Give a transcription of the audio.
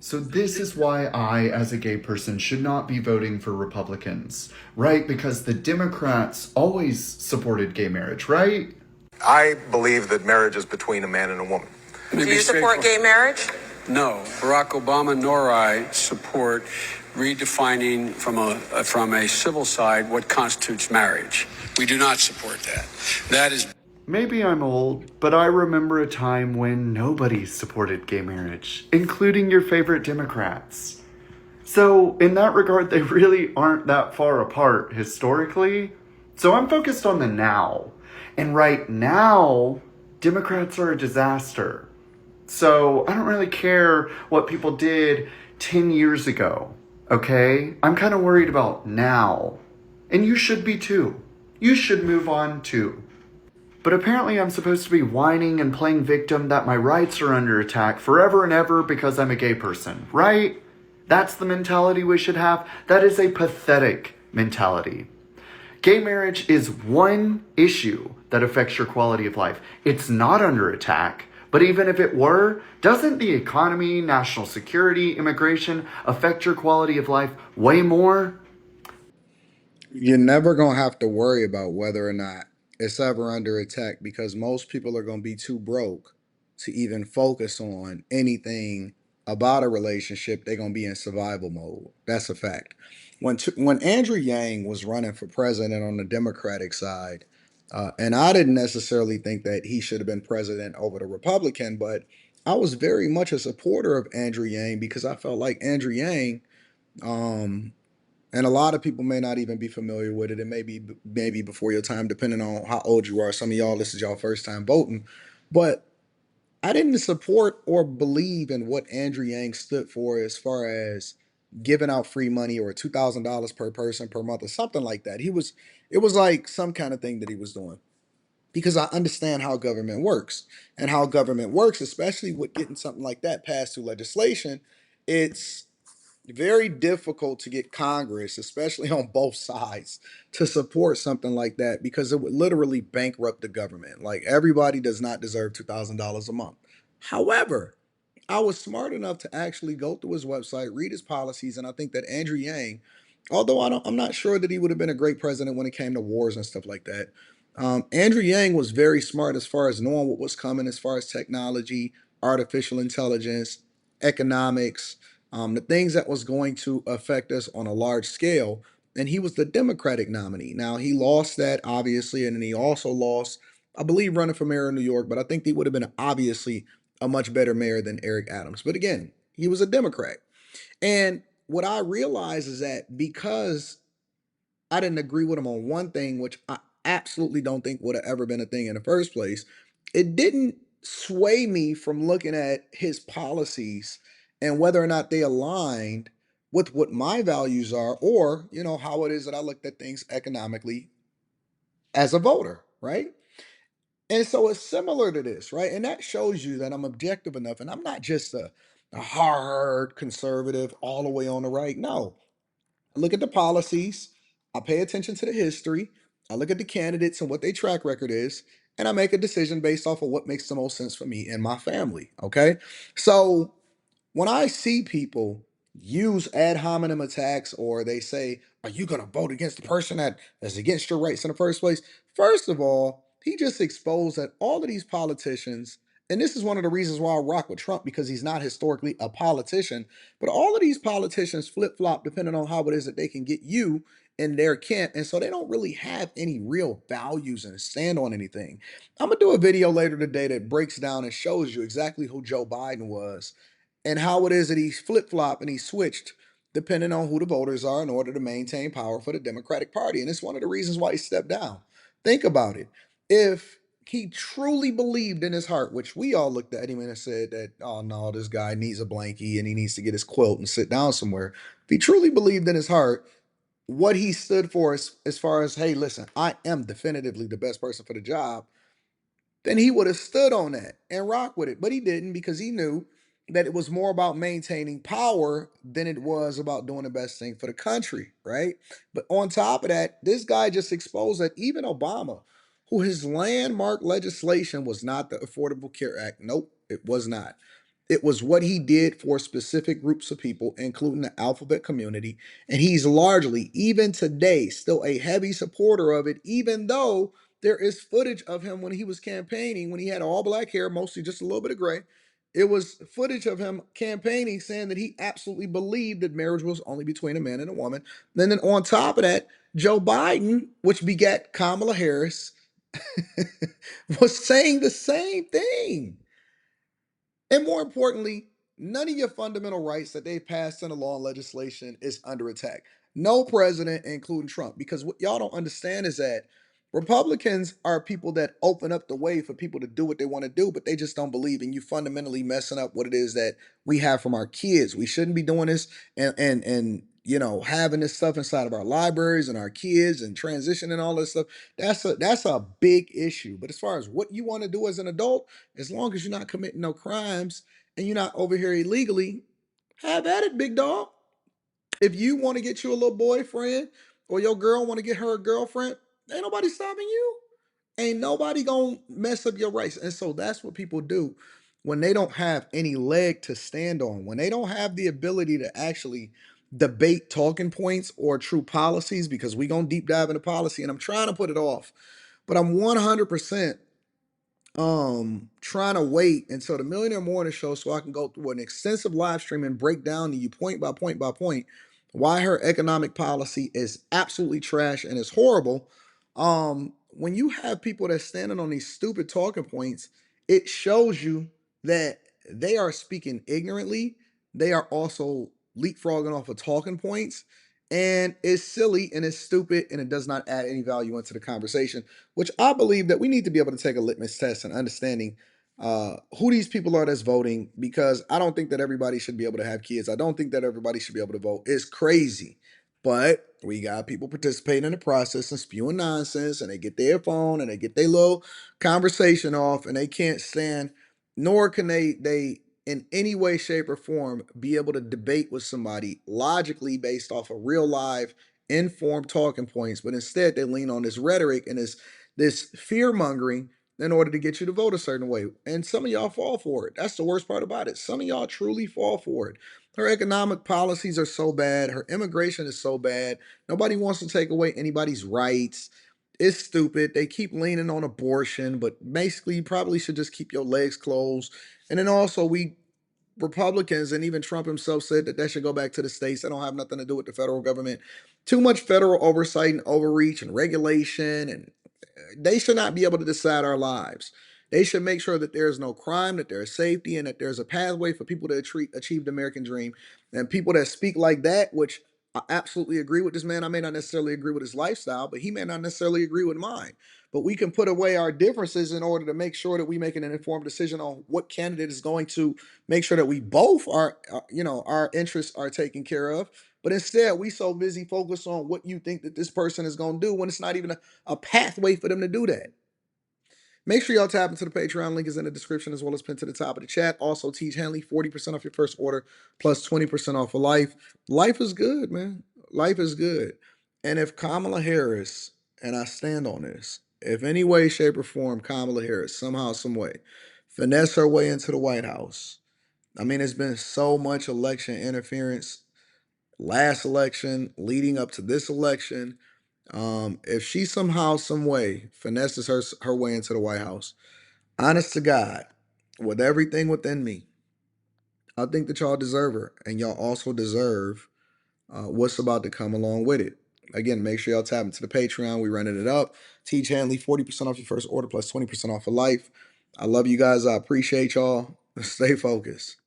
So this is why I, as a gay person, should not be voting for Republicans, right? Because the Democrats always supported gay marriage, right? I believe that marriage is between a man and a woman. Do you support gay marriage? No, Barack Obama nor I support redefining from a civil side what constitutes marriage. We do not support that. That is. Maybe I'm old, but I remember a time when nobody supported gay marriage, including your favorite Democrats. So, in that regard, they really aren't that far apart historically. So, I'm focused on the now. And right now, Democrats are a disaster. So, I don't really care what people did 10 years ago, okay? I'm kind of worried about now. And you should be too. You should move on too. But apparently, I'm supposed to be whining and playing victim that my rights are under attack forever and ever because I'm a gay person, right? That's the mentality we should have. That is a pathetic mentality. Gay marriage is one issue that affects your quality of life. It's not under attack. But even if it were, doesn't the economy, national security, immigration affect your quality of life way more? You're never going to have to worry about whether or not it's ever under attack because most people are going to be too broke to even focus on anything about a relationship. They're going to be in survival mode. That's a fact. When Andrew Yang was running for president on the Democratic side, and I didn't necessarily think that he should have been president over the Republican, but I was very much a supporter of Andrew Yang because I felt like Andrew Yang, um, and a lot of people may not even be familiar with it. It may be maybe before your time, depending on how old you are. Some of y'all, this is y'all first time voting, but I didn't support or believe in what Andrew Yang stood for as far as giving out free money or $2,000 per person per month or something like that. It was like some kind of thing that he was doing because I understand how government works and how government works, especially with getting something like that passed through legislation. It's very difficult to get Congress, especially on both sides, to support something like that because it would literally bankrupt the government. Like everybody does not deserve $2,000 a month. However, I was smart enough to actually go through his website, read his policies, and I think that Andrew Yang, although I'm not sure that he would have been a great president when it came to wars and stuff like that. Andrew Yang was very smart as far as knowing what was coming, as far as technology, artificial intelligence, economics, the things that was going to affect us on a large scale. And he was the Democratic nominee. Now he lost that obviously, and then he also lost, I believe, running for mayor of New York. But I think he would have been obviously a much better mayor than Eric Adams. But again, he was a Democrat. And what I realized is that because I didn't agree with him on one thing, which I absolutely don't think would have ever been a thing in the first place, it didn't sway me from looking at his policies and whether or not they aligned with what my values are or, how it is that I looked at things economically as a voter, right? And so it's similar to this, right? And that shows you that I'm objective enough and I'm not just a hard conservative all the way on the right. No, I look at the policies, I pay attention to the history, I look at the candidates and what their track record is, and I make a decision based off of what makes the most sense for me and my family. Okay. So when I see people use ad hominem attacks or they say, are you going to vote against the person that is against your rights in the first place? First of all, he just exposed that all of these politicians, and this is one of the reasons why I rock with Trump because he's not historically a politician, but all of these politicians flip flop depending on how it is that they can get you in their camp. And so they don't really have any real values and stand on anything. I'm going to do a video later today that breaks down and shows you exactly who Joe Biden was and how it is that he flip flopped and he switched depending on who the voters are in order to maintain power for the Democratic Party. And it's one of the reasons why he stepped down. Think about it. If he truly believed in his heart, which we all looked at him and said that, oh no, this guy needs a blankie and he needs to get his quilt and sit down somewhere. If he truly believed in his heart, what he stood for as far as, hey, listen, I am definitively the best person for the job, then he would have stood on that and rock with it. But he didn't because he knew that it was more about maintaining power than it was about doing the best thing for the country, right? But on top of that, this guy just exposed that even Obama, who his landmark legislation was not the Affordable Care Act. Nope, it was not. It was what he did for specific groups of people, including the alphabet community. And he's largely, even today, still a heavy supporter of it, even though there is footage of him when he was campaigning, when he had all black hair, mostly just a little bit of gray. It was footage of him campaigning saying that he absolutely believed that marriage was only between a man and a woman. And then on top of that, Joe Biden, which begat Kamala Harris, was saying the same thing. And more importantly, none of your fundamental rights that they passed into law and legislation is under attack. No president, including Trump, because what y'all don't understand is that Republicans are people that open up the way for people to do what they want to do, but they just don't believe in you fundamentally messing up what it is that we have from our kids. We shouldn't be doing this and having this stuff inside of our libraries and our kids and transition and all this stuff. That's a big issue. But as far as what you want to do as an adult, as long as you're not committing no crimes and you're not over here illegally, have at it, big dog. If you want to get you a little boyfriend or your girl want to get her a girlfriend, ain't nobody stopping you. Ain't nobody gonna mess up your rights. And so that's what people do when they don't have any leg to stand on, when they don't have the ability to actually debate talking points or true policies, because we gonna deep dive into policy and I'm trying to put it off, but I'm 100% trying to wait until the Millionaire Morning Show so I can go through an extensive live stream and break down to you point by point by point why her economic policy is absolutely trash and is horrible. When you have people that standing on these stupid talking points, it shows you that they are speaking ignorantly. They are also leapfrogging off of talking points, and it's silly and it's stupid and it does not add any value into the conversation, which I believe that we need to be able to take a litmus test and understanding who these people are that's voting, because I don't think that everybody should be able to have kids. I don't think that everybody should be able to vote. It's crazy. But we got people participating in the process and spewing nonsense, and they get their phone and they get their little conversation off, and they can't stand, nor can they in any way, shape, or form be able to debate with somebody logically based off of real live informed talking points, but instead they lean on this rhetoric and this fear mongering in order to get you to vote a certain way. And some of y'all fall for it. That's the worst part about it. Some of y'all truly fall for it. Her economic policies are so bad. Her immigration is so bad. Nobody wants to take away anybody's rights. It's stupid. They keep leaning on abortion, but basically, you probably should just keep your legs closed. And then also, we Republicans and even Trump himself said that that should go back to the states. That don't have nothing to do with the federal government. Too much federal oversight and overreach and regulation, and they should not be able to decide our lives. They should make sure that there is no crime, that there is safety, and that there's a pathway for people to achieve the American dream. And people that speak like that, which I absolutely agree with this man. I may not necessarily agree with his lifestyle, but he may not necessarily agree with mine. But we can put away our differences in order to make sure that we make an informed decision on what candidate is going to make sure that we both are, our interests are taken care of. But instead, we so busy focused on what you think that this person is going to do when it's not even a pathway for them to do that. Make sure y'all tap into the Patreon. Link is in the description as well as pinned to the top of the chat. Also, Teach Hanley, 40% off your first order plus 20% off for life. Life is good, man. Life is good. And if Kamala Harris, and I stand on this, if any way, shape, or form Kamala Harris somehow, some way, finesse her way into the White House. I mean, it's been so much election interference, last election, leading up to this election. If she somehow, some way finesses her way into the White House, honest to God, with everything within me, I think that y'all deserve her, and y'all also deserve what's about to come along with it. Again, make sure y'all tap into the Patreon. We running it up. Teach Hanley, 40% off your first order plus 20% off for life. I love you guys. I appreciate y'all. Stay focused.